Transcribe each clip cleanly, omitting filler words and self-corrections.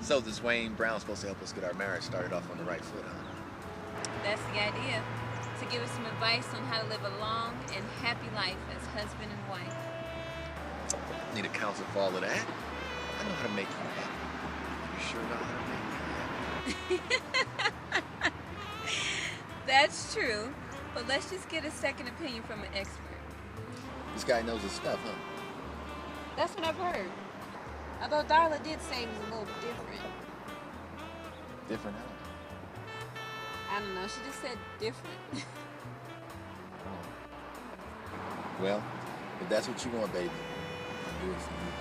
So this Wayne Brown's supposed to help us get our marriage started off on the right foot, huh? That's the idea. To give us some advice on how to live a long and happy life as husband and wife. Need a counselor for all of that? I know how to make you happy. You sure know how to make me happy? That's true, but let's just get a second opinion from an expert. This guy knows his stuff, huh? That's what I've heard. Although Darla did say he was a little different. Different how? I don't know, she just said different. Oh. Well, if that's what you want, baby, I'll do it for you.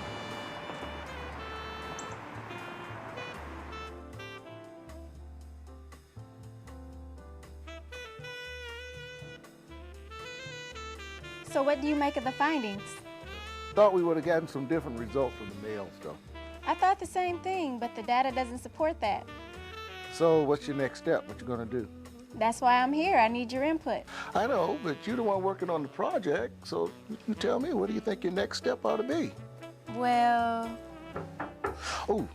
So what do you make of the findings? Thought we would have gotten some different results from the males, though. I thought the same thing, but the data doesn't support that. So what's your next step? What you gonna do? That's why I'm here. I need your input. I know, but you're the one working on the project, so you tell me, what do you think your next step ought to be? Well... Ooh,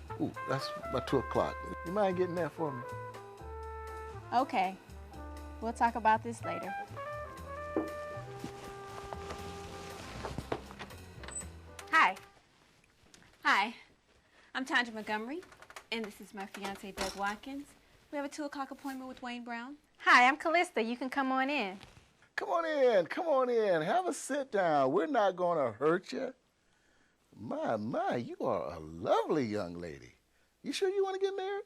that's about 2 o'clock. You mind getting that for me? Okay. We'll talk about this later. Hi, I'm Tanja Montgomery, and this is my fiance, Doug Watkins. We have a 2 o'clock appointment with Wayne Brown. Hi, I'm Callista. You can come on in. Come on in. Have a sit down. We're not gonna hurt you. My, you are a lovely young lady. You sure you want to get married?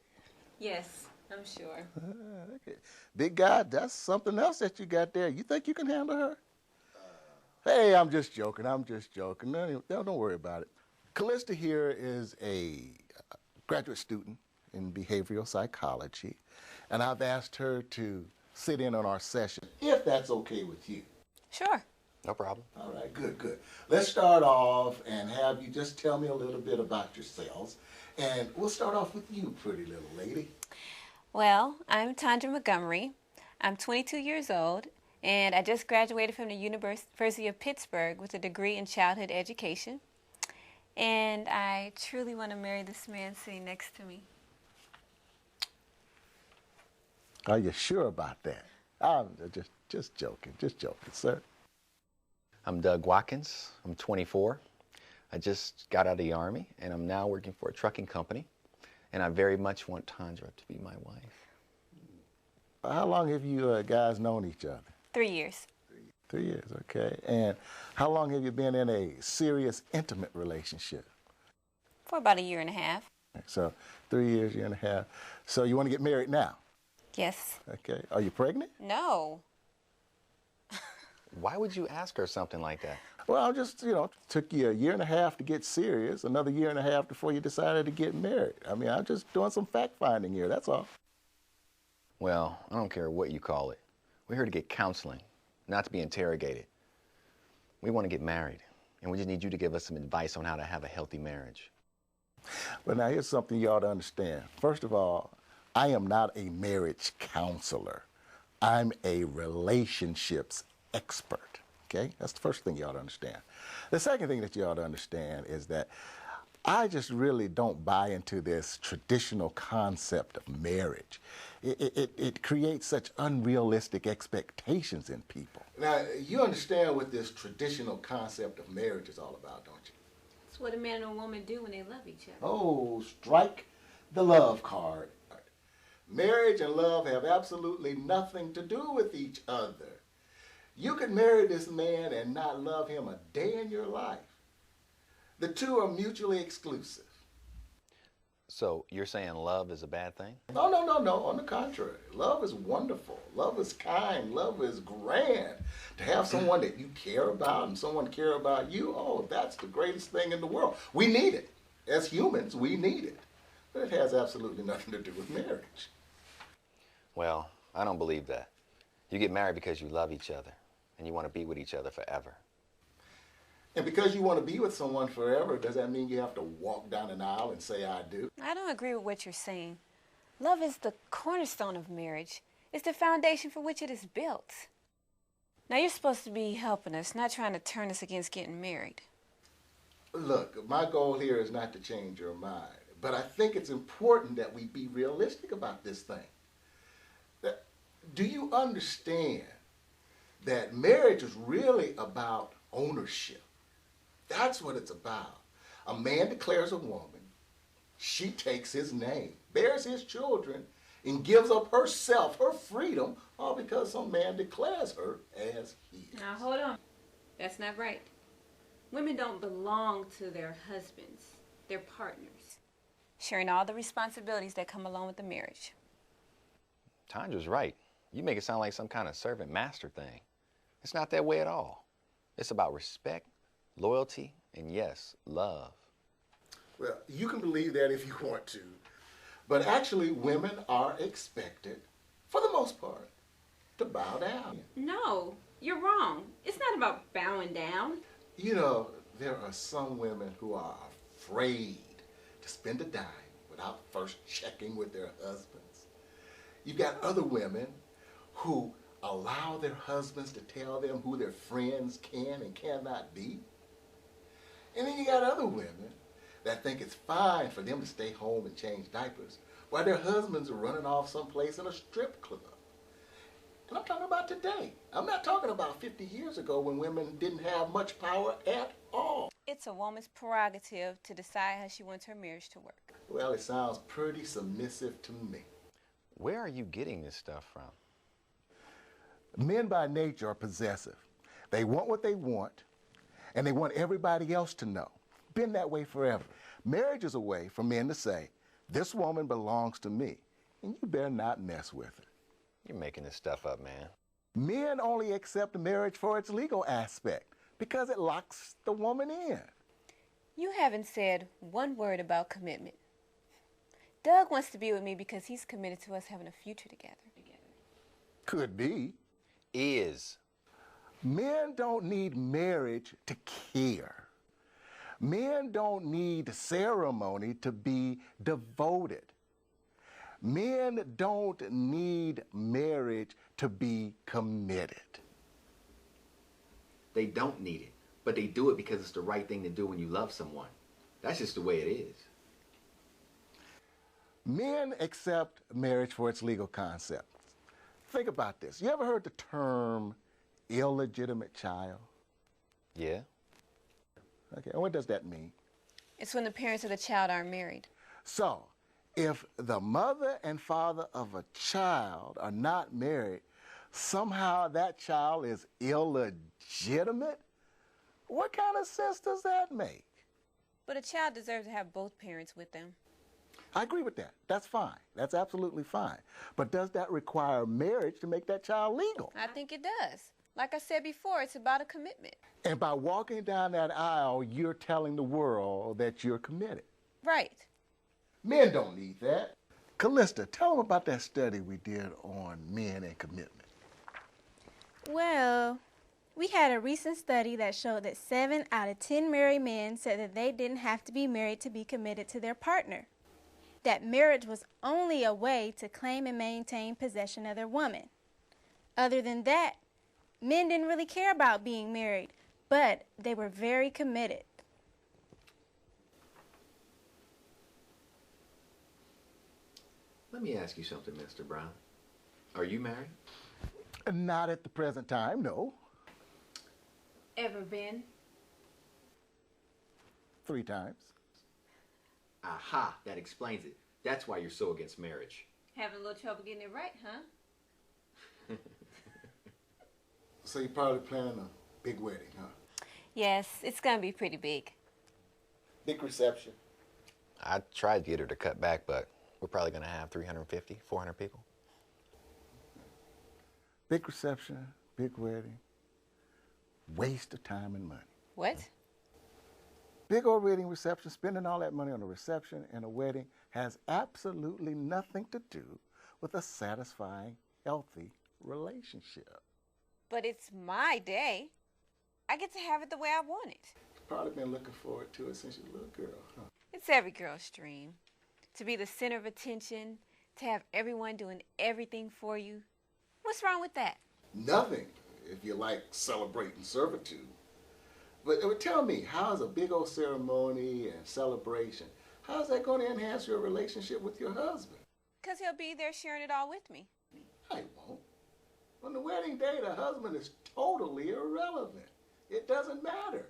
Yes, I'm sure. Okay. Big guy, that's something else that you got there. You think you can handle her? Hey, I'm just joking. No, don't worry about it. Callista here is a graduate student in behavioral psychology, and I've asked her to sit in on our session, if that's okay with you. Sure. No problem. All right, good. Let's start off and have you just tell me a little bit about yourselves, and we'll start off with you, pretty little lady. Well, I'm Tanja Montgomery. I'm 22 years old, and I just graduated from the University of Pittsburgh with a degree in childhood education. And I truly want to marry this man sitting next to me. Are you sure about that? I'm just joking, sir. I'm Doug Watkins. I'm 24. I just got out of the Army, and I'm now working for a trucking company. And I very much want Tanja to be my wife. How long have you guys known each other? 3 years. 3 years, okay. And how long have you been in a serious, intimate relationship? For about 1.5 years. So 3 years, 1.5 years. So you want to get married now? Yes. Okay. Are you pregnant? No. Why would you ask her something like that? Well, just, took you 1.5 years to get serious, another 1.5 years before you decided to get married. I mean, I'm just doing some fact-finding here, that's all. Well, I don't care what you call it. We're here to get counseling, not to be interrogated. We want to get married, and we just need you to give us some advice on how to have a healthy marriage. Well, now, here's something you ought to understand. First of all, I am not a marriage counselor. I'm a relationships expert, okay? That's the first thing you ought to understand. The second thing that you ought to understand is that I just really don't buy into this traditional concept of marriage. It creates such unrealistic expectations in people. Now, you understand what this traditional concept of marriage is all about, don't you? It's what a man and a woman do when they love each other. Oh, strike the love card. Marriage and love have absolutely nothing to do with each other. You can marry this man and not love him a day in your life. The two are mutually exclusive. So you're saying love is a bad thing? No. On the contrary. Love is wonderful. Love is kind. Love is grand. To have someone that you care about and someone care about you, oh, that's the greatest thing in the world. We need it. As humans, we need it. But it has absolutely nothing to do with marriage. Well, I don't believe that. You get married because you love each other and you want to be with each other forever. And because you want to be with someone forever, does that mean you have to walk down an aisle and say, I do? I don't agree with what you're saying. Love is the cornerstone of marriage. It's the foundation for which it is built. Now, you're supposed to be helping us, not trying to turn us against getting married. Look, my goal here is not to change your mind, But I think it's important that we be realistic about this thing. Do you understand that marriage is really about ownership? That's what it's about. A man declares a woman, she takes his name, bears his children, and gives up herself, her freedom, all because some man declares her as his. Now hold on. That's not right. Women don't belong to their husbands. They're partners, sharing all the responsibilities that come along with the marriage. Tandra's right. You make it sound like some kind of servant master thing. It's not that way at all. It's about respect, loyalty, and yes, love. Well, you can believe that if you want to, but actually women are expected, for the most part, to bow down. No, you're wrong. It's not about bowing down. You know, there are some women who are afraid to spend a dime without first checking with their husbands. You've got other women who allow their husbands to tell them who their friends can and cannot be. And then you got other women that think it's fine for them to stay home and change diapers while their husbands are running off someplace in a strip club. And I'm talking about today. I'm not talking about 50 years ago when women didn't have much power at all. It's a woman's prerogative to decide how she wants her marriage to work. Well, it sounds pretty submissive to me. Where are you getting this stuff from? Men by nature are possessive. They want what they want, and they want everybody else to know. Been that way forever. Marriage is a way for men to say, this woman belongs to me, and you better not mess with her. You're making this stuff up, man. Men only accept marriage for its legal aspect because it locks the woman in. You haven't said one word about commitment. Doug wants to be with me because he's committed to us having a future together. Could be. Is. Men don't need marriage to care. Men don't need ceremony to be devoted. Men don't need marriage to be committed. They don't need it, but they do it because it's the right thing to do when you love someone. That's just the way it is. Men accept marriage for its legal concept. Think about this. You ever heard the term illegitimate child? Yeah? Okay, and what does that mean? It's when the parents of the child aren't married. So, if the mother and father of a child are not married, somehow that child is illegitimate? What kind of sense does that make? But a child deserves to have both parents with them. I agree with that. That's fine. That's absolutely fine. But does that require marriage to make that child legal? I think it does. Like I said before, it's about a commitment. And by walking down that aisle, you're telling the world that you're committed. Right. Men don't need that. Callista, tell them about that study we did on men and commitment. Well, we had a recent study that showed that 7 out of 10 married men said that they didn't have to be married to be committed to their partner. That marriage was only a way to claim and maintain possession of their woman. Other than that, men didn't really care about being married, but they were very committed. Let me ask you something, Mr. Brown. Are you married? Not at the present time, no. Ever been? 3 times. Aha, that explains it. That's why you're so against marriage. Having a little trouble getting it right, huh? So you're probably planning a big wedding, huh? Yes, it's going to be pretty big. Big reception. I tried to get her to cut back, but we're probably going to have 350, 400 people. Big reception, big wedding. Waste of time and money. What? Big old wedding reception, spending all that money on a reception and a wedding has absolutely nothing to do with a satisfying, healthy relationship. But it's my day. I get to have it the way I want it. You've probably been looking forward to it since you were a little girl, huh? It's every girl's dream. To be the center of attention, to have everyone doing everything for you. What's wrong with that? Nothing, if you like celebrating servitude. But tell me, how is a big old ceremony and celebration How's that going to enhance your relationship with your husband? Because he'll be there sharing it all with me. I won't. On the wedding day, the husband is totally irrelevant. It doesn't matter.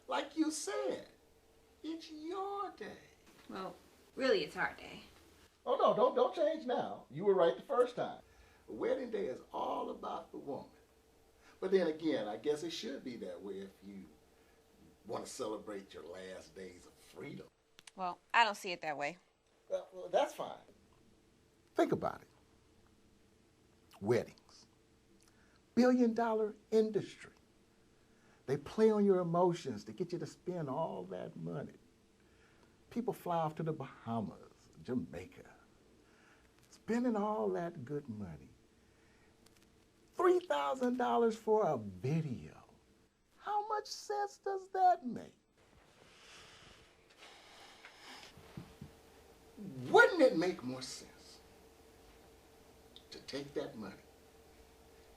Like you said, it's your day. Well, really, it's our day. Oh, no, don't change now. You were right the first time. The wedding day is all about the woman. But then again, I guess it should be that way if you want to celebrate your last days of freedom. Well, I don't see it that way. Well, that's fine. Think about it. Weddings. $1 billion industry. They play on your emotions to get you to spend all that money. People fly off to the Bahamas, Jamaica, spending all that good money. $3,000 for a video. How much sense does that make? Wouldn't it make more sense to take that money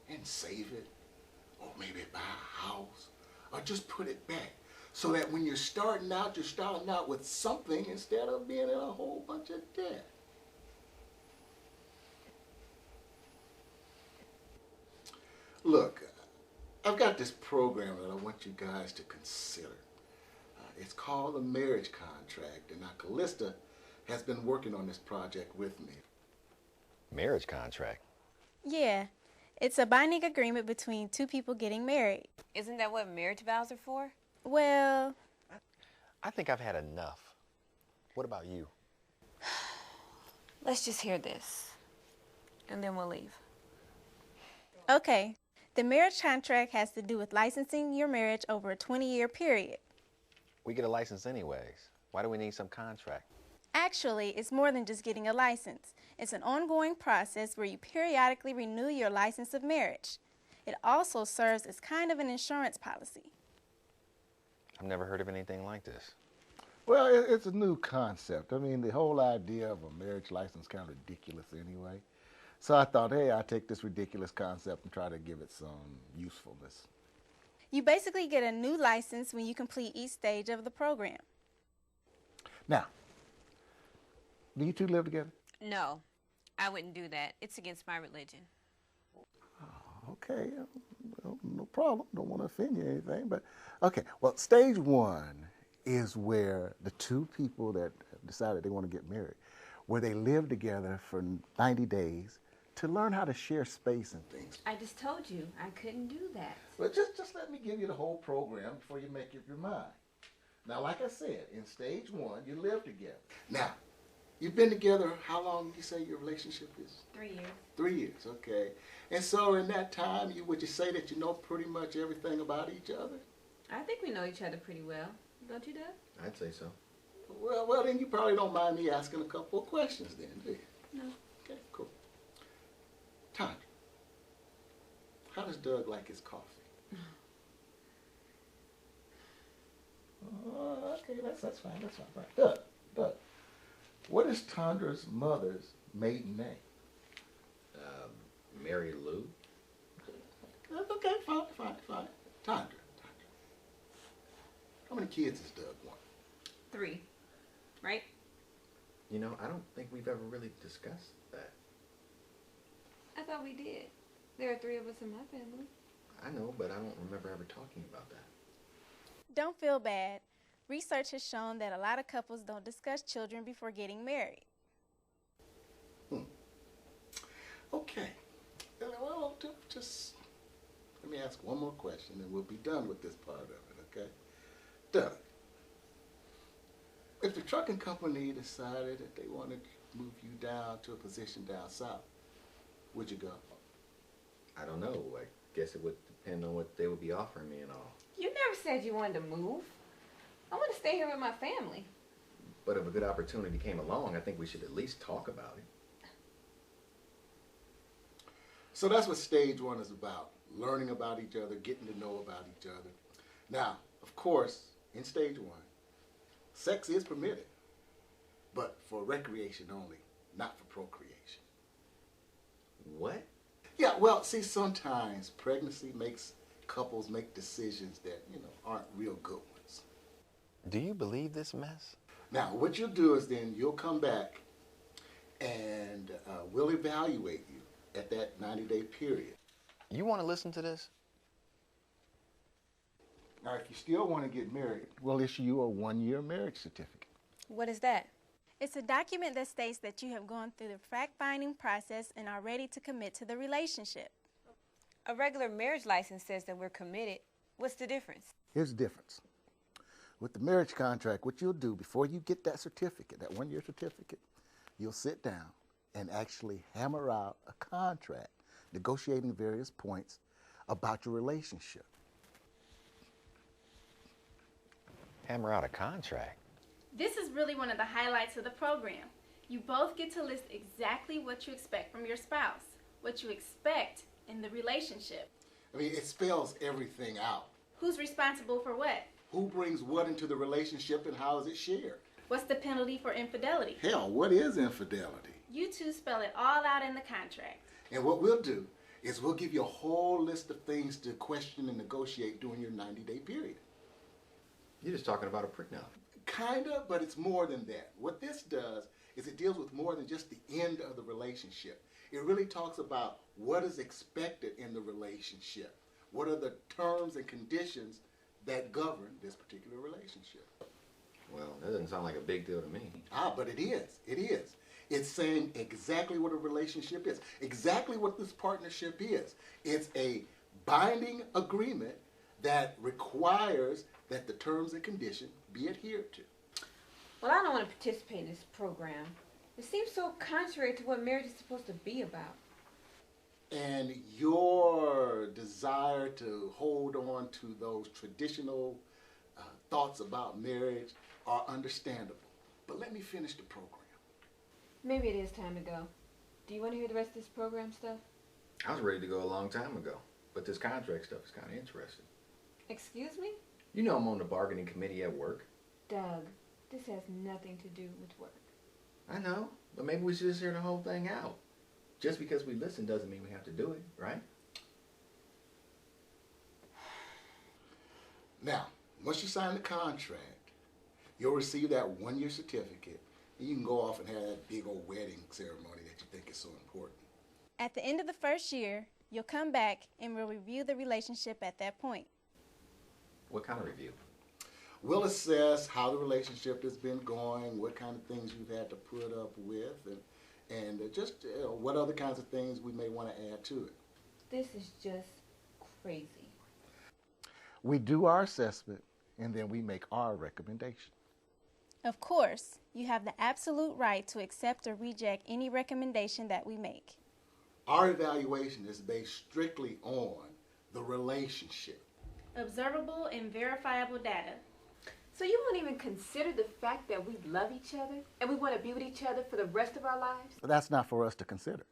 and save it, or maybe buy a house, or just put it back, so that when you're starting out with something instead of being in a whole bunch of debt? Look, I've got this program that I want you guys to consider. It's called a marriage contract, and now Callista has been working on this project with me. Marriage contract? Yeah, it's a binding agreement between two people getting married. Isn't that what marriage vows are for? Well, I think I've had enough. What about you? Let's just hear this, and then we'll leave. okay. The marriage contract has to do with licensing your marriage over a 20-year period. We get a license anyways. Why do we need some contract? Actually, it's more than just getting a license. It's an ongoing process where you periodically renew your license of marriage. It also serves as kind of an insurance policy. I've never heard of anything like this. Well, it's a new concept. I mean, the whole idea of a marriage license is kind of ridiculous anyway. So I thought, hey, I'll take this ridiculous concept and try to give it some usefulness. You basically get a new license when you complete each stage of the program. Now, do you two live together? No, I wouldn't do that. It's against my religion. Okay, well, no problem. Don't want to offend you or anything, but okay. Well, stage one is where the two people that have decided they want to get married, where they live together for 90 days to learn how to share space and things. I just told you I couldn't do that. But just let me give you the whole program before you make up your mind. Now, like I said, in stage one, you live together. Now, you've been together, how long do you say your relationship is? 3 years. 3 years, okay. And so in that time, would you say that you know pretty much everything about each other? I think we know each other pretty well. Don't you, Doug? I'd say so. Well, then you probably don't mind me asking a couple of questions then, do you? No. Okay, cool. Tanya, how does Doug like his coffee? Okay, that's fine, Right. Doug, what is Tandra's mother's maiden name? Mary Lou? Okay, fine. Tandra. How many kids does Doug want? 3, right? You know, I don't think we've ever really discussed that. I thought we did. There are 3 of us in my family. I know, but I don't remember ever talking about that. Don't feel bad. Research has shown that a lot of couples don't discuss children before getting married. Okay. Well, just let me ask one more question and we'll be done with this part of it, okay? Doug, if the trucking company decided that they wanted to move you down to a position down south, would you go? I don't know. I guess it would depend on what they would be offering me and all. You never said you wanted to move. I want to stay here with my family. But if a good opportunity came along, I think we should at least talk about it. So that's what stage one is about. Learning about each other, getting to know about each other. Now, of course, in stage one, sex is permitted, but for recreation only, not for procreation. What? Yeah, well, see, sometimes pregnancy makes couples make decisions that, aren't real good ones. Do you believe this mess? Now, what you'll do is then you'll come back and we'll evaluate you at that 90-day period. You want to listen to this? Now, if you still want to get married, we'll issue you a 1-year marriage certificate. What is that? It's a document that states that you have gone through the fact-finding process and are ready to commit to the relationship. A regular marriage license says that we're committed. What's the difference? Here's the difference. With the marriage contract, what you'll do before you get that certificate, that 1-year certificate, you'll sit down and actually hammer out a contract, negotiating various points about your relationship. Hammer out a contract? This is really one of the highlights of the program. You both get to list exactly what you expect from your spouse, what you expect in the relationship. I mean, it spells everything out. Who's responsible for what? Who brings what into the relationship and how is it shared? What's the penalty for infidelity? Hell, what is infidelity? You two spell it all out in the contract. And what we'll do is we'll give you a whole list of things to question and negotiate during your 90-day period. You're just talking about a prenup. Kind of, but it's more than that. What this does is it deals with more than just the end of the relationship. It really talks about what is expected in the relationship. What are the terms and conditions that govern this particular relationship? Well, that doesn't sound like a big deal to me. But it is. It is. It's saying exactly what a relationship is, exactly what this partnership is. It's a binding agreement that requires that the terms and conditions be adhered to. Well, I don't want to participate in this program. It seems so contrary to what marriage is supposed to be about. And your desire to hold on to those traditional thoughts about marriage are understandable. But let me finish the program. Maybe it is time to go. Do you want to hear the rest of this program stuff? I was ready to go a long time ago, but this contract stuff is kind of interesting. Excuse me? You know I'm on the bargaining committee at work. Doug, this has nothing to do with work. I know, but maybe we should just hear the whole thing out. Just because we listen doesn't mean we have to do it, right? Now, once you sign the contract, you'll receive that 1-year certificate, and you can go off and have that big old wedding ceremony that you think is so important. At the end of the first year, you'll come back and we'll review the relationship at that point. What kind of review? We'll assess how the relationship has been going, what kind of things you've had to put up with, and just what other kinds of things we may want to add to it. This is just crazy. We do our assessment, and then we make our recommendation. Of course, you have the absolute right to accept or reject any recommendation that we make. Our evaluation is based strictly on the relationship. Observable and verifiable data. So you won't even consider the fact that we love each other and we want to be with each other for the rest of our lives? But that's not for us to consider.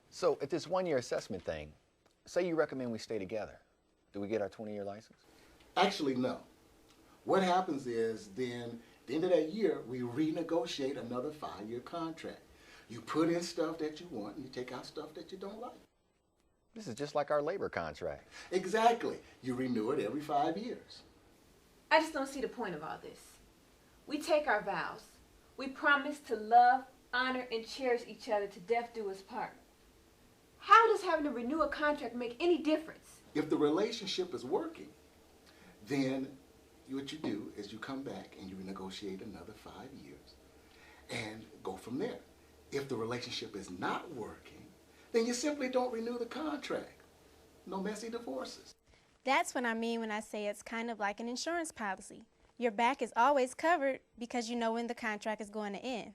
So at this 1-year assessment thing, say you recommend we stay together. Do we get our 20-year license? Actually, no. What happens is then, at the end of that year, we renegotiate another 5-year contract. You put in stuff that you want and you take out stuff that you don't like. This is just like our labor contract. Exactly. You renew it every 5 years. I just don't see the point of all this. We take our vows. We promise to love, honor, and cherish each other to death do us part. How does having to renew a contract make any difference? If the relationship is working, then what you do is you come back and you renegotiate another 5 years and go from there. If the relationship is not working, then you simply don't renew the contract. No messy divorces. That's what I mean when I say it's kind of like an insurance policy. Your back is always covered because you know when the contract is going to end.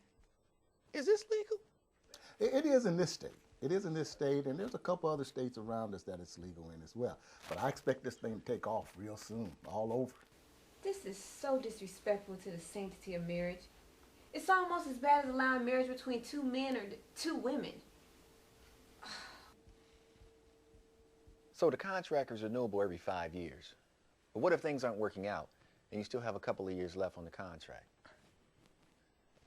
Is this legal? It is in this state. It is in this state, and there's a couple other states around us that it's legal in as well. But I expect this thing to take off real soon, all over. This is so disrespectful to the sanctity of marriage. It's almost as bad as allowing marriage between 2 men or 2 women. So the contract is renewable every 5 years. But what if things aren't working out and you still have a couple of years left on the contract?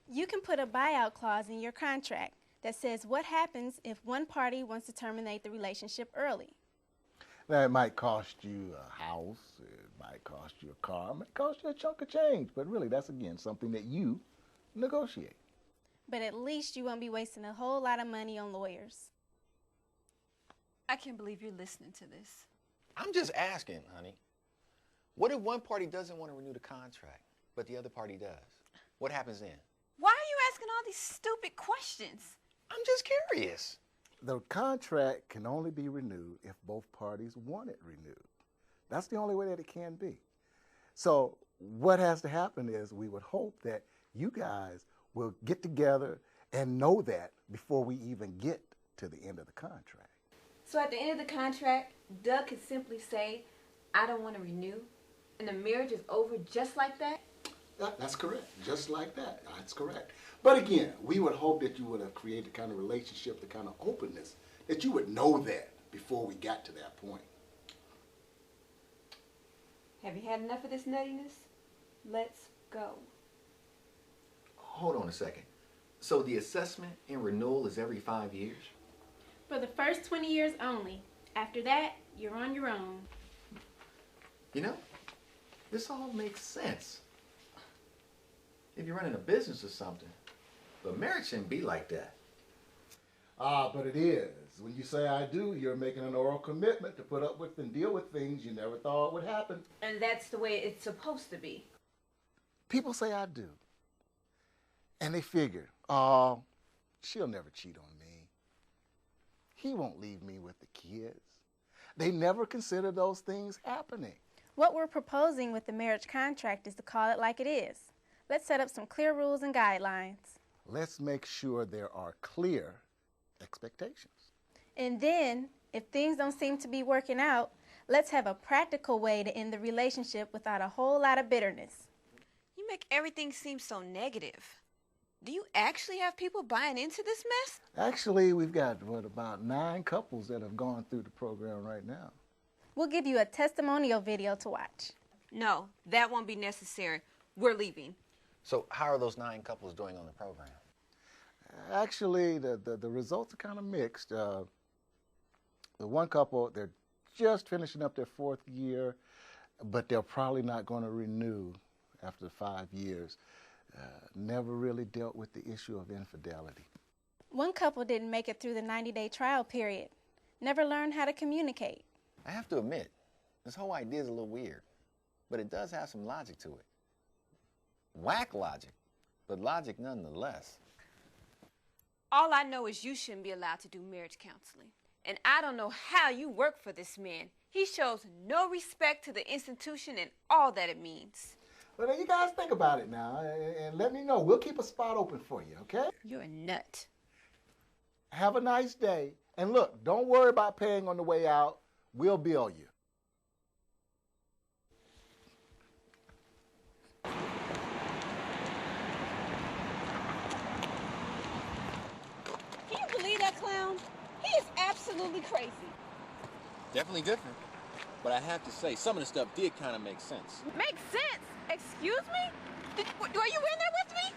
You can put a buyout clause in your contract that says what happens if one party wants to terminate the relationship early. Now, it might cost you a house, it might cost you a car, it might cost you a chunk of change, but really that's, again, something that you negotiate. But at least you won't be wasting a whole lot of money on lawyers. I can't believe you're listening to this. I'm just asking, honey. What if one party doesn't want to renew the contract, but the other party does? What happens then? Why are you asking all these stupid questions? I'm just curious. The contract can only be renewed if both parties want it renewed. That's the only way that it can be. So what has to happen is we would hope that you guys will get together and know that before we even get to the end of the contract. So at the end of the contract, Doug could simply say, I don't want to renew, and the marriage is over just like that? That's correct. Just like that. That's correct. But again, we would hope that you would have created the kind of relationship, the kind of openness, that you would know that before we got to that point. Have you had enough of this nuttiness? Let's go. Hold on a second. So the assessment and renewal is every 5 years? For the first 20 years only. After that, you're on your own. You know, this all makes sense. If you're running a business or something. But marriage shouldn't be like that. But it is. When you say I do, you're making an oral commitment to put up with and deal with things you never thought would happen. And that's the way it's supposed to be. People say I do. And they figure, oh, she'll never cheat on me. He won't leave me with the kids. They never consider those things happening. What we're proposing with the marriage contract is to call it like it is. Let's set up some clear rules and guidelines. Let's make sure there are clear expectations. And then, if things don't seem to be working out, let's have a practical way to end the relationship without a whole lot of bitterness. You make everything seem so negative. Do you actually have people buying into this mess? Actually, we've got, about 9 couples that have gone through the program right now. We'll give you a testimonial video to watch. No, that won't be necessary. We're leaving. So how are those 9 couples doing on the program? Actually, the results are kind of mixed. The one couple, they're just finishing up their 4th year, but they're probably not going to renew after 5 years. Never really dealt with the issue of infidelity. One couple didn't make it through the 90-day trial period. Never learned how to communicate. I have to admit, this whole idea is a little weird, but it does have some logic to it. Whack logic, but logic nonetheless. All I know is you shouldn't be allowed to do marriage counseling. And I don't know how you work for this man. He shows no respect to the institution and all that it means. Well, you guys think about it now and let me know. We'll keep a spot open for you, okay? You're a nut. Have a nice day. And look, don't worry about paying on the way out. We'll bill you. Can you believe that clown? He is absolutely crazy. Definitely different. But I have to say, some of the stuff did kind of make sense. Makes sense. Excuse me? Are you in there with me?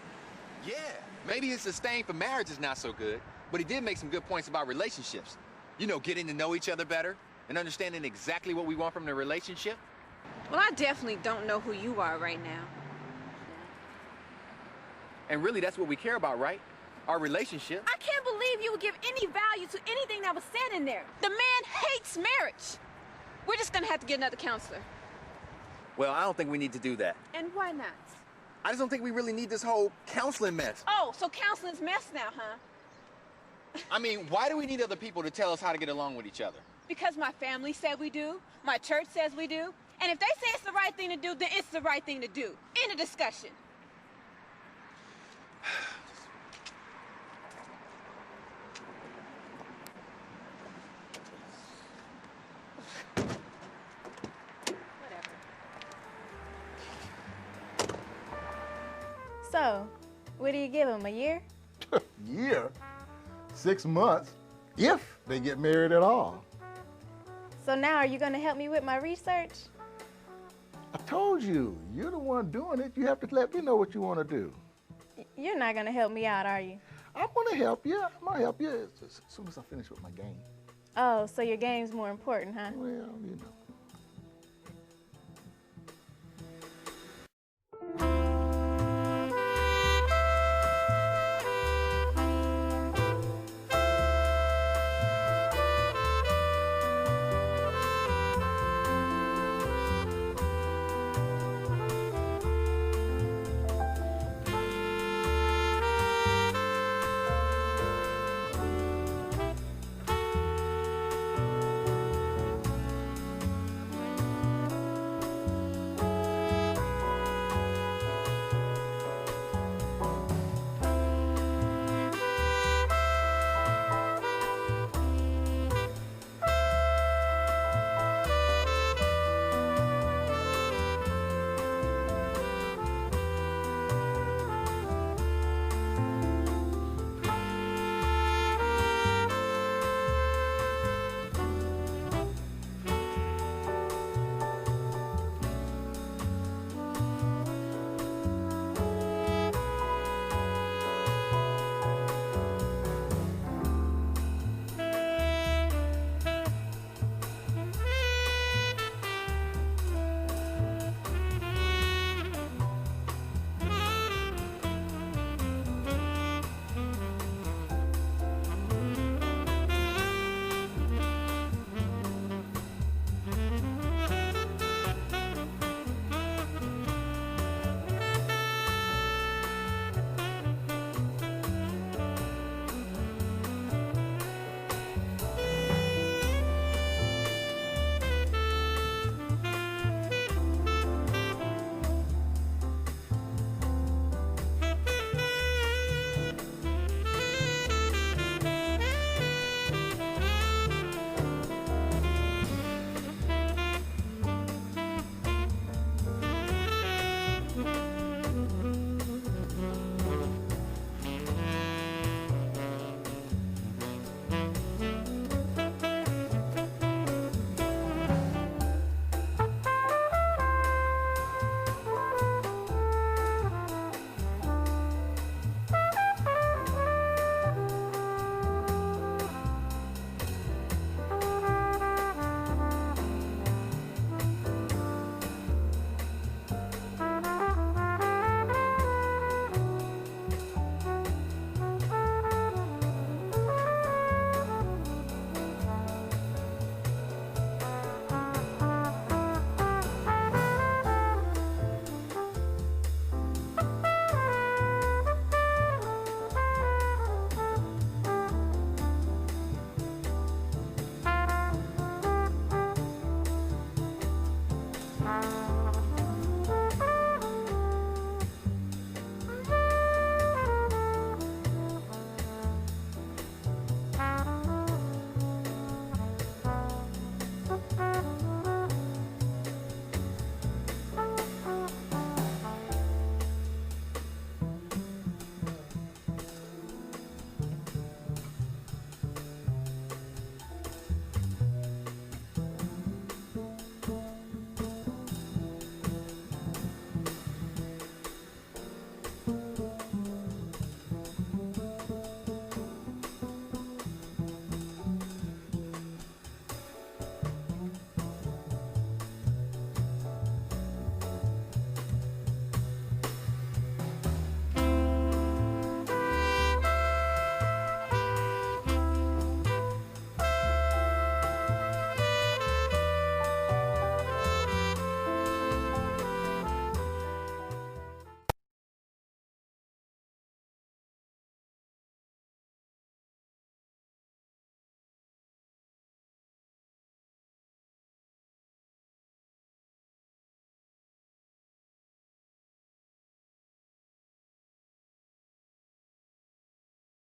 Yeah, maybe his disdain for marriage is not so good, but he did make some good points about relationships. You know, getting to know each other better and understanding exactly what we want from the relationship. Well, I definitely don't know who you are right now. And really, that's what we care about, right? Our relationship. I can't believe you would give any value to anything that was said in there. The man hates marriage. We're just gonna have to get another counselor. Well, I don't think we need to do that. And why not? I just don't think we really need this whole counseling mess. Oh, so counseling's mess now, huh? I mean, why do we need other people to tell us how to get along with each other? Because my family said we do, my church says we do, and if they say it's the right thing to do, then it's the right thing to do. End of discussion. So, what do you give them, a year? Year? 6 months, if they get married at all. So now are you going to help me with my research? I told you, you're the one doing it. You have to let me know what you want to do. You're not going to help me out, are you? I'm going to help you. I'm going to help you as soon as I finish with my game. Oh, so your game's more important, huh? Well, you know.